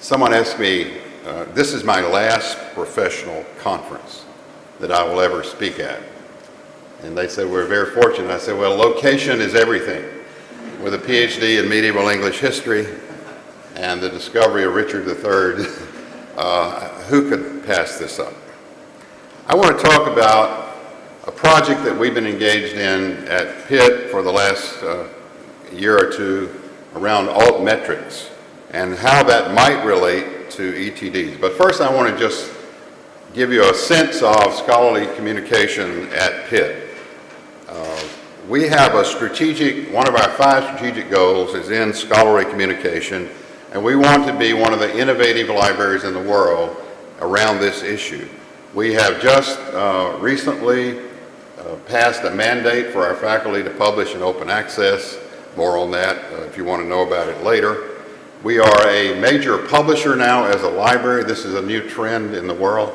Someone asked me, this is my last professional conference that I will ever speak at. And they said, we're very fortunate. I said, well, location is everything. With a PhD in medieval English history and the discovery of Richard III, who could pass this up? I want to talk about a project that we've been engaged in at Pitt for the last year or two around altmetrics and how that might relate to ETDs. But first I want to just give you a sense of scholarly communication at Pitt. We have a strategic, one of our 5 strategic goals is in scholarly communication, and we want to be one of the innovative libraries in the world around this issue. We have just recently passed a mandate for our faculty to publish in open access. More on that if you want to know about it later. We are a major publisher now as a library. This is a new trend in the world.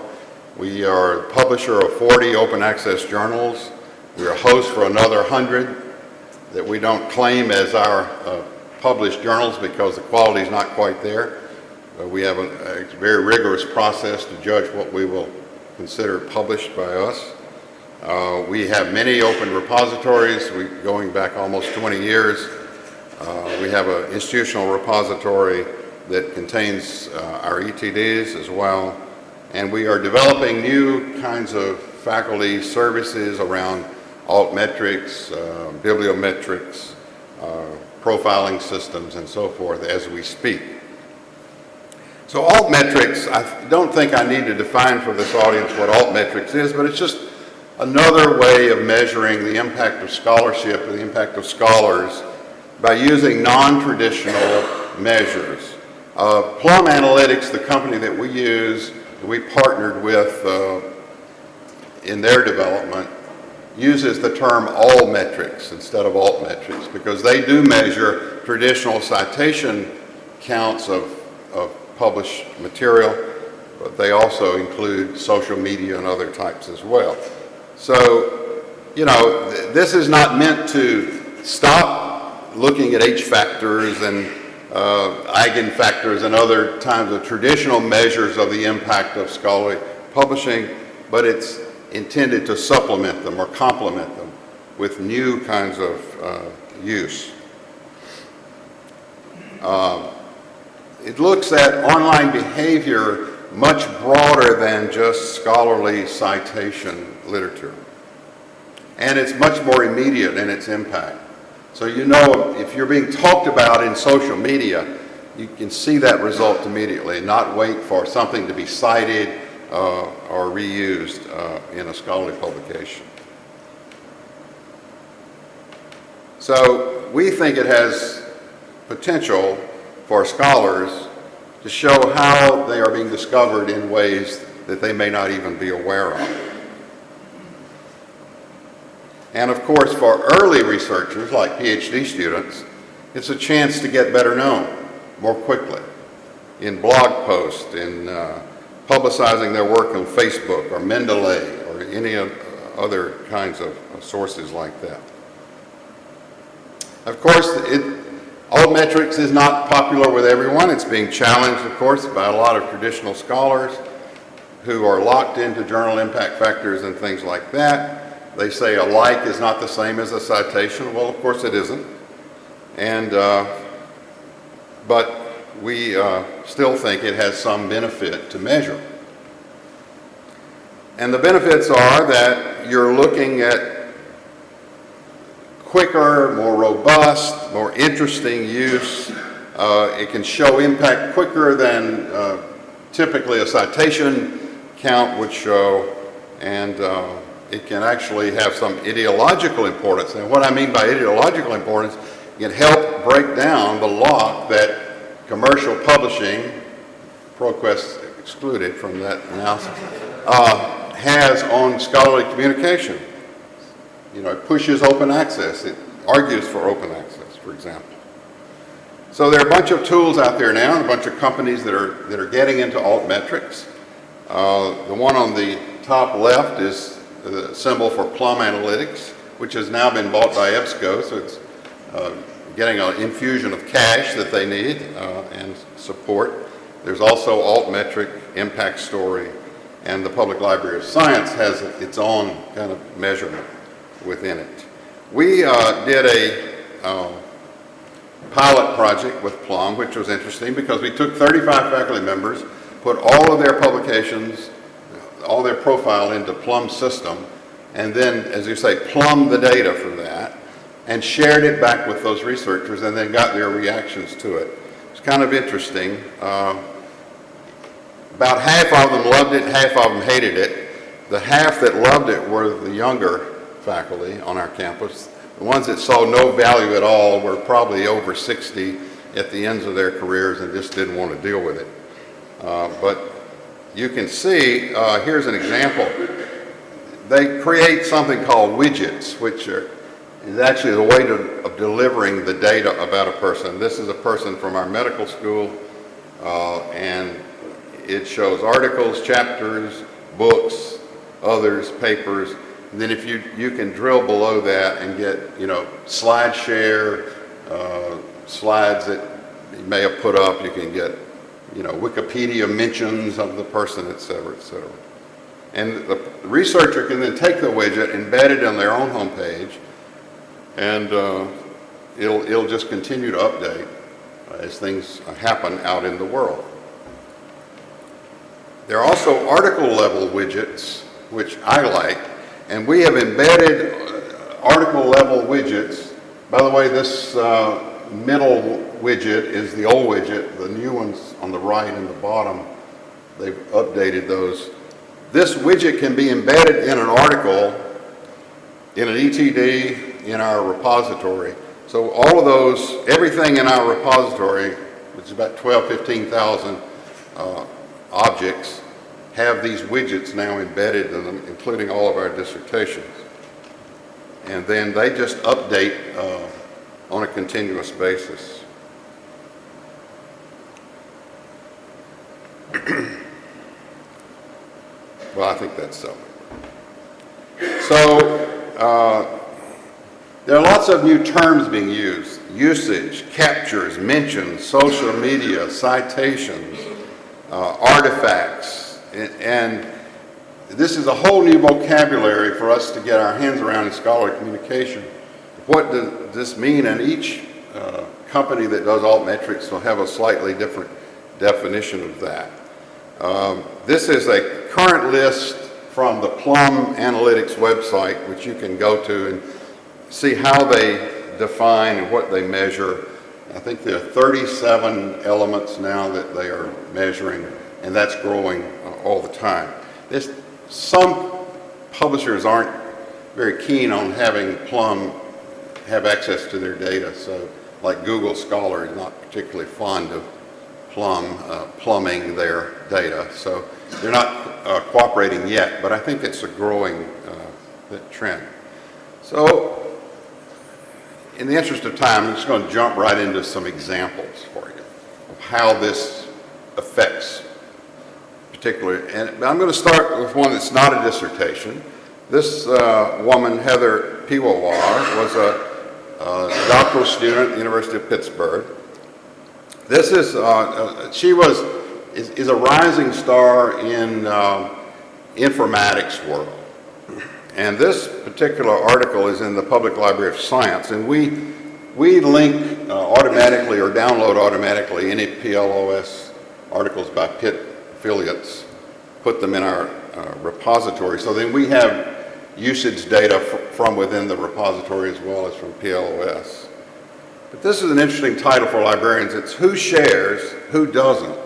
We are a publisher of 40 open access journals. We're a host for another 100 that we don't claim as our published journals because the quality is not quite there. We have a very rigorous process to judge what we will consider published by us. We have many open repositories, going back almost 20 years. We have an institutional repository that contains our ETDs as well. And we are developing new kinds of faculty services around altmetrics, bibliometrics, profiling systems, and so forth as we speak. So altmetrics, I don't think I need to define for this audience what altmetrics is, but it's just another way of measuring the impact of scholarship and the impact of scholars by using non-traditional measures. Plum Analytics, the company that we use, that we partnered with in their development, uses the term allmetrics instead of altmetrics because they do measure traditional citation counts of published material, but they also include social media and other types as well. So, you know, this is not meant to stop looking at H factors and eigenfactors and other kinds of traditional measures of the impact of scholarly publishing, but it's intended to supplement them or complement them with new kinds of use. It looks at online behavior much broader than just scholarly citation literature. And it's much more immediate in its impact. So you know if you're being talked about in social media, you can see that result immediately, not wait for something to be cited or reused in a scholarly publication. So we think it has potential for scholars to show how they are being discovered in ways that they may not even be aware of. And of course, for early researchers like PhD students, it's a chance to get better known more quickly in blog posts, in publicizing their work on Facebook or Mendeley or any other kinds of sources like that. Of course, altmetrics is not popular with everyone. It's being challenged, of course, by a lot of traditional scholars who are locked into journal impact factors and things like that. They say a like is not the same as a citation. Well, of course it isn't. And, but we still think it has some benefit to measure. And the benefits are that you're looking at quicker, more robust, more interesting use. It can show impact quicker than typically a citation count would show, and it can actually have some ideological importance. And what I mean by ideological importance, it can help break down the lock that commercial publishing, ProQuest excluded from that analysis, has on scholarly communication. You know, it pushes open access. It argues for open access, for example. So there are a bunch of tools out there now, and a bunch of companies that are getting into altmetrics. The one on the top left is the symbol for Plum Analytics, which has now been bought by EBSCO, so it's getting an infusion of cash that they need and support. There's also altmetric, impact story, and the Public Library of Science has its own kind of measurement within it. We did a pilot project with Plum, which was interesting because we took 35 faculty members, put all of their publications, all their profile into Plum system, and then, as you say, plumbed the data from that, and shared it back with those researchers, and then got their reactions to it. It's kind of interesting. About half of them loved it, half of them hated it. The half that loved it were the younger faculty on our campus. The ones that saw no value at all were probably over 60 at the ends of their careers and just didn't want to deal with it. But you can see, here's an example. They create something called widgets, which is actually the way of delivering the data about a person. This is a person from our medical school, and it shows articles, chapters, books, others, papers. And then if you can drill below that and get, slide share, slides that you may have put up, you can get, Wikipedia mentions of the person, et cetera, et cetera. And the researcher can then take the widget, embed it on their own homepage, and it'll just continue to update as things happen out in the world. There are also article level widgets, which I like, and we have embedded article level widgets. By the way, this middle widget is the old widget. The new ones on the right and the bottom, they've updated those. This widget can be embedded in an article, in an ETD, in our repository. So all of those, everything in our repository, which is about 15,000 objects, have these widgets now embedded in them, including all of our dissertations. And then they just update on a continuous basis. Well, I think that's so. So there are lots of new terms being used: usage, captures, mentions, social media, citations, artifacts, and this is a whole new vocabulary for us to get our hands around in scholarly communication. What does this mean? And each company that does altmetrics will have a slightly different definition of that. This is a current list from the Plum Analytics website, which you can go to and see how they define and what they measure. I think there are 37 elements now that they are measuring, and that's growing all the time. Some publishers aren't very keen on having Plum have access to their data, so like Google Scholar is not particularly fond of plumbing their data, so they're not cooperating yet, but I think it's a growing trend. So in the interest of time, I'm just going to jump right into some examples for you of how this affects particularly, and I'm going to start with one that's not a dissertation. This woman, Heather Piwawar, was a doctoral student at the University of Pittsburgh. This is, she is a rising star in informatics world. And this particular article is in the Public Library of Science, and we link automatically or download automatically any PLOS articles by Pitt affiliates, put them in our repository. So then we have usage data from within the repository as well as from PLOS. But this is an interesting title for librarians. It's Who Shares, Who Doesn't?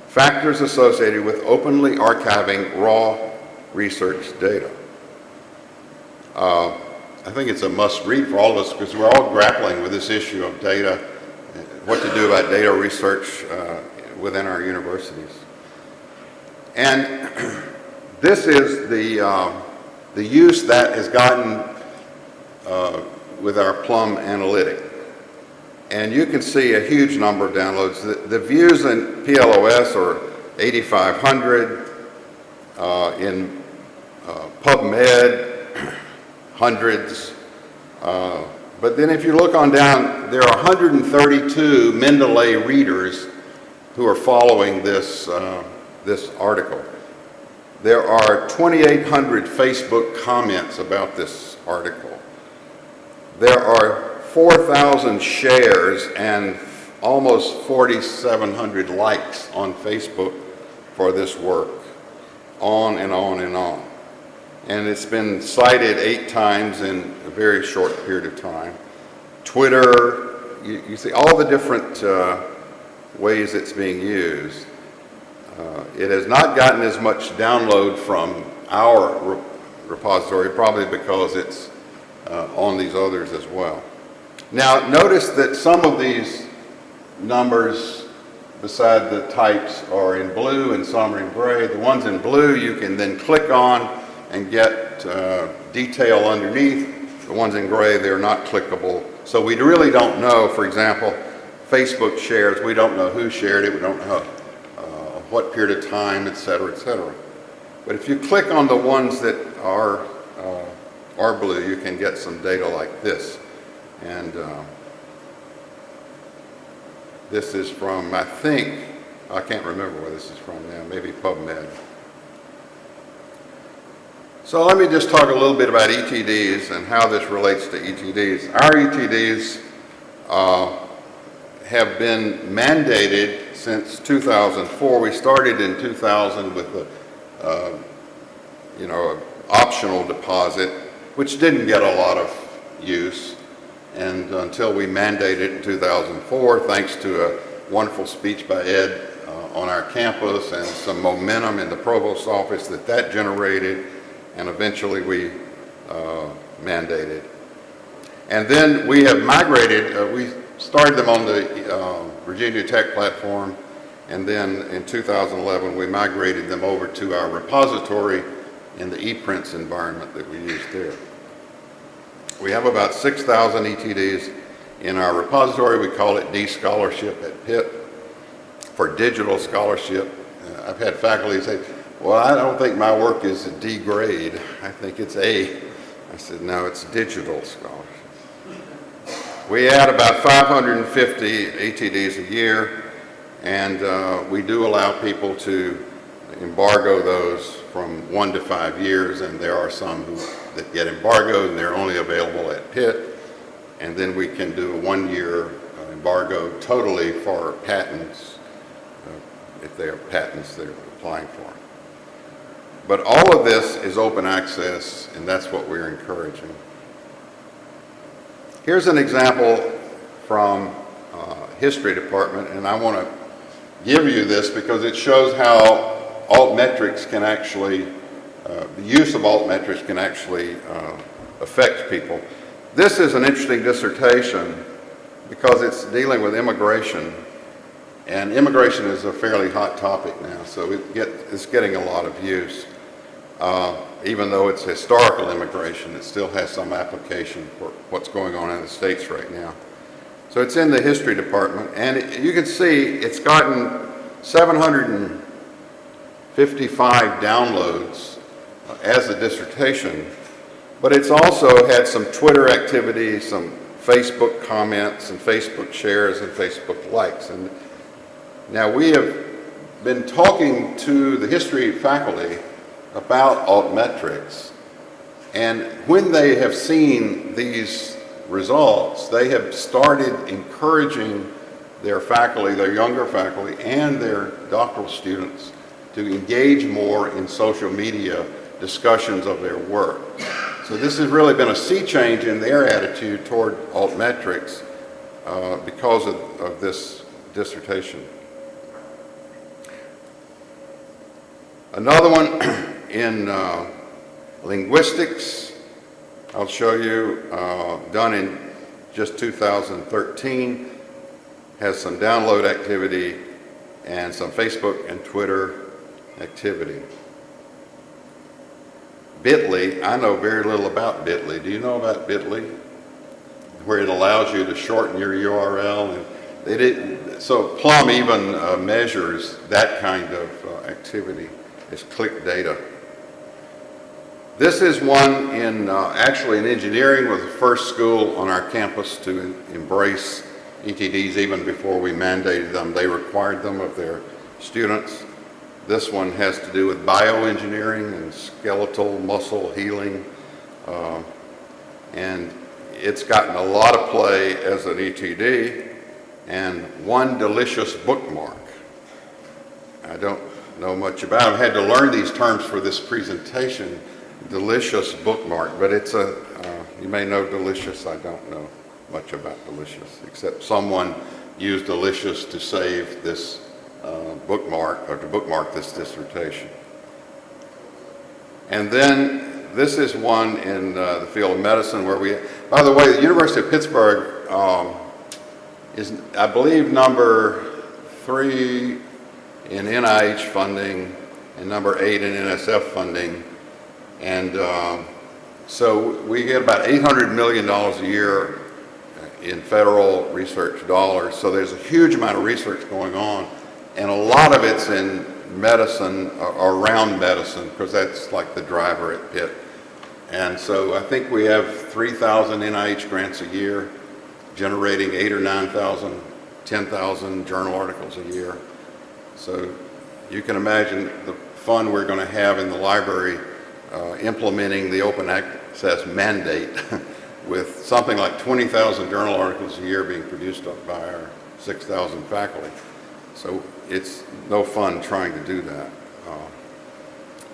Factors Associated with Openly Archiving Raw Research Data. I think it's a must-read for all of us because we're all grappling with this issue of data, what to do about data research within our universities. And this is the use that has gotten with our Plum analytic. And you can see a huge number of downloads. The views in PLOS are 8,500, in PubMed, hundreds. But then if you look on down, there are 132 Mendeley readers who are following this, this article. There are 2,800 Facebook comments about this article. There are 4,000 shares and almost 4,700 likes on Facebook for this work, on and on and on. And it's been cited 8 times in a very short period of time. Twitter, you see all the different ways it's being used. It has not gotten as much download from our repository, probably because it's on these others as well. Now, notice that some of these numbers beside the types are in blue and some are in gray. The ones in blue you can then click on and get detail underneath. The ones in gray, they're not clickable. So we really don't know, for example, Facebook shares, we don't know who shared it, we don't know what period of time, et cetera, et cetera. But if you click on the ones that are blue, you can get some data like this. And this is from, I can't remember where this is from now, maybe PubMed. So let me just talk a little bit about ETDs and how this relates to ETDs. Our ETDs have been mandated since 2004. We started in 2000 with the, optional deposit, which didn't get a lot of use. And until we mandated it in 2004, thanks to a wonderful speech by Ed on our campus and some momentum in the provost's office that generated, and eventually we mandated. And then we have migrated, we started them on the Virginia Tech platform, and then in 2011 we migrated them over to our repository in the ePrints environment that we use there. We have about 6,000 ETDs in our repository. We call it D-Scholarship at Pitt for digital scholarship. I've had faculty say, well, I don't think my work is a D grade. I think it's A. I said, no, it's digital scholarship. We add about 550 ETDs a year, and we do allow people to embargo those from 1 to 5 years, and there are some that get embargoed and they're only available at Pitt, and then we can do a 1-year embargo totally for patents, if they are patents they're applying for. But all of this is open access, and that's what we're encouraging. Here's an example from history department, and I want to give you this because it shows how altmetrics can actually, the use of altmetrics can actually affect people. This is an interesting dissertation because it's dealing with immigration, and immigration is a fairly hot topic now, so it's getting a lot of use. Even though it's historical immigration, it still has some application for what's going on in the States right now. So it's in the history department, and you can see it's gotten 755 downloads as a dissertation, but it's also had some Twitter activity, some Facebook comments, and Facebook shares, and Facebook likes. And now we have been talking to the history faculty about altmetrics, and when they have seen these results, they have started encouraging their faculty, their younger faculty, and their doctoral students to engage more in social media discussions of their work. So this has really been a sea change in their attitude toward altmetrics because of this dissertation. Another one in linguistics, I'll show you, done in just 2013, has some download activity and some Facebook and Twitter activity. Bitly, I know very little about Bitly. Do you know about Bitly? Where it allows you to shorten your URL. And so Plum even measures that kind of activity. It's click data. This is one in actually in engineering, was the first school on our campus to embrace ETDs, even before we mandated them, they required them of their students. This one has to do with bioengineering and skeletal muscle healing. And it's gotten a lot of play as an ETD, and one delicious bookmark. I don't know much about it. I had to learn these terms for this presentation. Delicious bookmark, but it's you may know delicious. I don't know much about delicious, except someone used delicious to save this bookmark, or to bookmark this dissertation. And then this is one in the field of medicine where we, by the way, the University of Pittsburgh is, I believe, number 3 in NIH funding and number 8 in NSF funding. And so we get about $800 million a year in federal research dollars. So there's a huge amount of research going on, and a lot of it's in medicine, or around medicine, because that's like the driver at Pitt. And so I think we have 3,000 NIH grants a year, generating 8,000 or 9,000, 10,000 journal articles a year. So you can imagine the fun we're going to have in the library implementing the open access mandate with something like 20,000 journal articles a year being produced by our 6,000 faculty. So it's no fun trying to do that.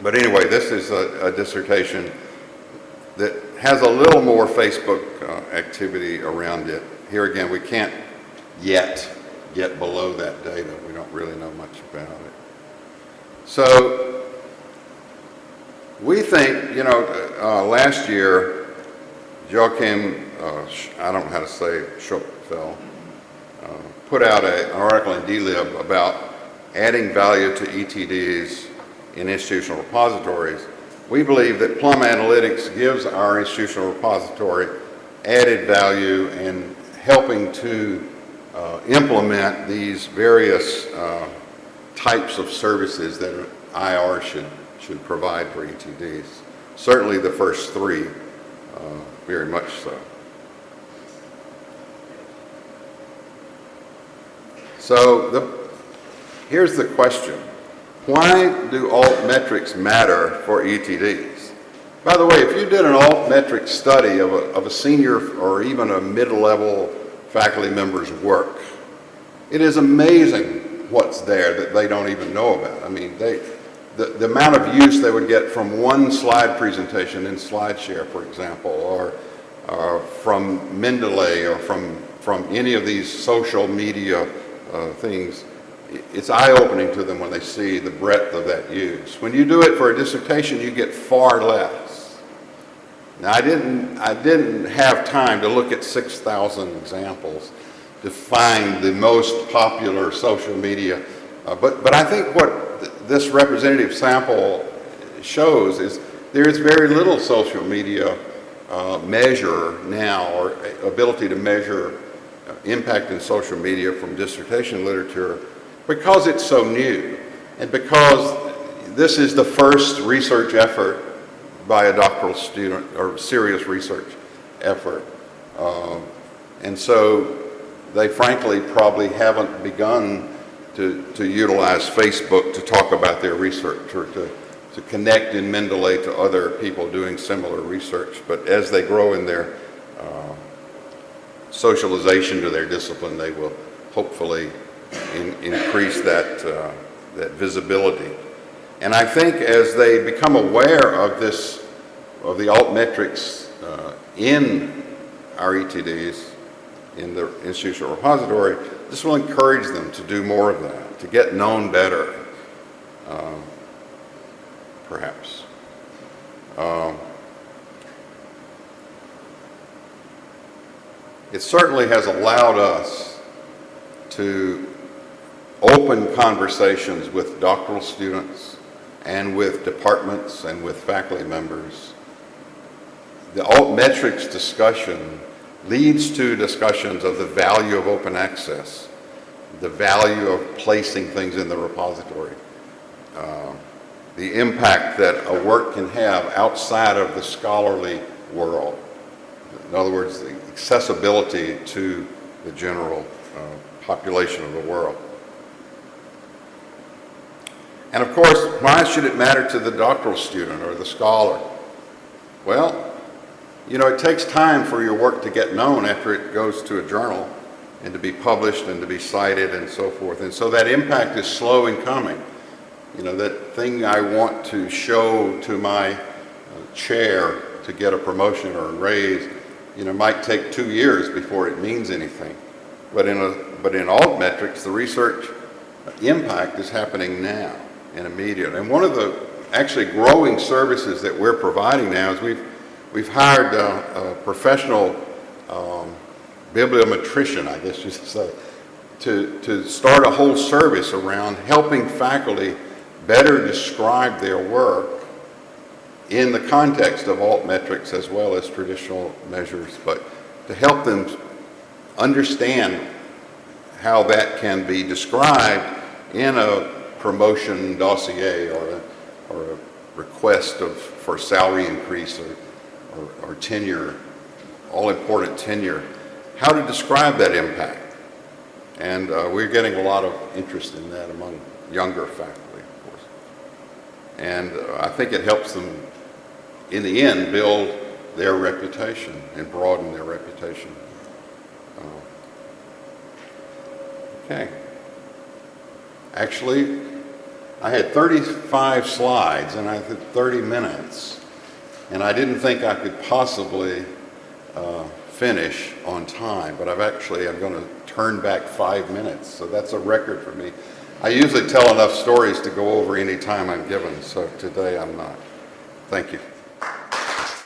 But anyway, this is a dissertation that has a little more Facebook activity around it. Here again, we can't yet get below that data. We don't really know much about it. So we think, last year, Joachim, I don't know how to say Schopfel, put out an article in DLib about adding value to ETDs in institutional repositories. We believe that Plum Analytics gives our institutional repository added value in helping to implement these various types of services that an IR should provide for ETDs. Certainly the first 3, very much so. So here's the question. Why do altmetrics matter for ETDs? By the way, if you did an altmetrics study of a senior or even a mid-level faculty member's work, it is amazing what's there that they don't even know about. I mean, the amount of use they would get from one slide presentation in SlideShare, for example, or from Mendeley, or from any of these social media things. It's eye-opening to them when they see the breadth of that use. When you do it for a dissertation, you get far less. Now, I didn't have time to look at 6,000 examples to find the most popular social media, but I think what this representative sample shows is there is very little social media measure now, or ability to measure impact in social media from dissertation literature, because it's so new, and because this is the first research effort by a doctoral student, or serious research effort. And so they frankly probably haven't begun to utilize Facebook to talk about their research, or to connect in Mendeley to other people doing similar research. But as they grow in their socialization to their discipline, they will hopefully increase that visibility. And I think as they become aware of the altmetrics in our ETDs, in the institutional repository, this will encourage them to do more of that, to get known better, perhaps. It certainly has allowed us to open conversations with doctoral students and with departments and with faculty members. The altmetrics discussion leads to discussions of the value of open access, the value of placing things in the repository, the impact that a work can have outside of the scholarly world. In other words, the accessibility to the general population of the world. And of course, why should it matter to the doctoral student or the scholar? Well, you know, it takes time for your work to get known after it goes to a journal and to be published and to be cited and so forth. And so that impact is slow in coming. You know, that thing I want to show to my chair to get a promotion or a raise, you know, might take 2 years before it means anything. But in altmetrics, the research impact is happening now and immediate. And one of the actually growing services that we're providing now is we've hired a professional bibliometrician, I guess you should say, to start a whole service around helping faculty better describe their work in the context of altmetrics as well as traditional measures, but to help them understand how that can be described in a promotion dossier or a request for salary increase or tenure, all important tenure, how to describe that impact. And we're getting a lot of interest in that among younger faculty, of course. And I think it helps them, in the end, build their reputation and broaden their reputation. Okay. Actually, I had 35 slides and I had 30 minutes, and I didn't think I could possibly finish on time, but I'm going to turn back 5 minutes, so that's a record for me. I usually tell enough stories to go over any time I'm given, so today I'm not. Thank you.